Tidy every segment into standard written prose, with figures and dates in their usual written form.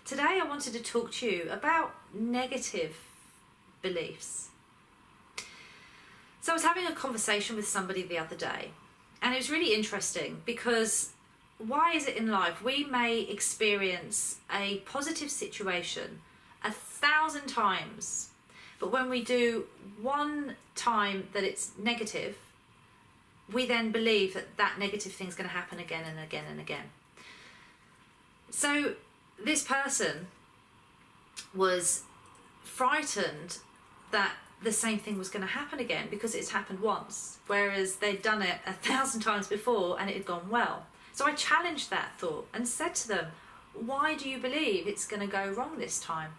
Today I wanted to talk to you about negative beliefs. So I was having a conversation with somebody the other day, and it was really interesting because why is it in life we may experience a positive situation 1,000 times, but when we do one time that it's negative, we then believe that that negative thing's going to happen again and again and again. So this person was frightened that the same thing was going to happen again because it's happened once, whereas they'd done it 1,000 times before and it had gone well. So I challenged that thought and said to them, why do you believe it's going to go wrong this time?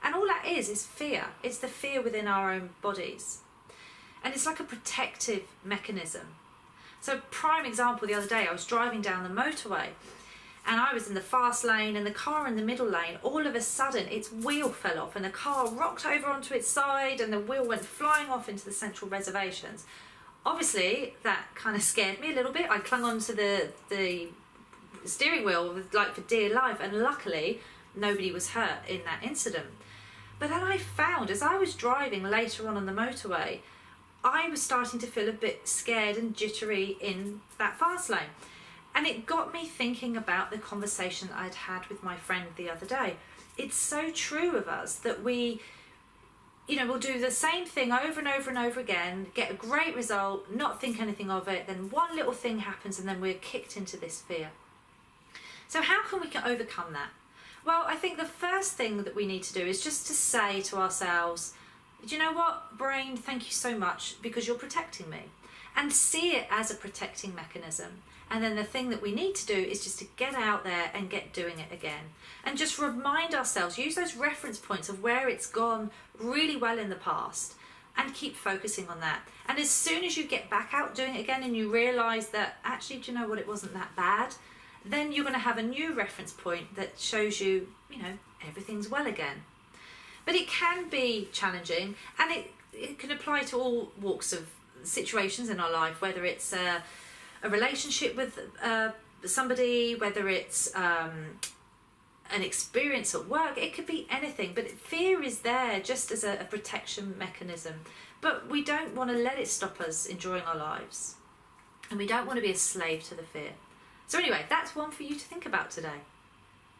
And all that is fear. It's the fear within our own bodies. And it's like a protective mechanism. So prime example, the other day I was driving down the motorway and I was in the fast lane and the car in the middle lane, all of a sudden its wheel fell off and the car rocked over onto its side and the wheel went flying off into the central reservations. Obviously that kind of scared me a little bit. I clung onto the steering wheel like for dear life, and luckily nobody was hurt in that incident. But then I found as I was driving later on the motorway, I was starting to feel a bit scared and jittery in that fast lane. And it got me thinking about the conversation I'd had with my friend the other day. It's so true of us that we'll do the same thing over and over and over again, get a great result, not think anything of it, then one little thing happens and then we're kicked into this fear. So how can we overcome that? Well, I think the first thing that we need to do is just to say to ourselves, do you know what, brain, thank you so much because you're protecting me. And see it as a protecting mechanism. And then the thing that we need to do is just to get out there and get doing it again. And just remind ourselves, use those reference points of where it's gone really well in the past and keep focusing on that. And as soon as you get back out doing it again and you realise that actually, do you know what, it wasn't that bad, then you're going to have a new reference point that shows you, everything's well again. But it can be challenging, and it can apply to all walks of situations in our life, whether it's a relationship with somebody, whether it's an experience at work. It could be anything, but fear is there just as a protection mechanism. But we don't want to let it stop us enjoying our lives, and we don't want to be a slave to the fear. So anyway, that's one for you to think about today.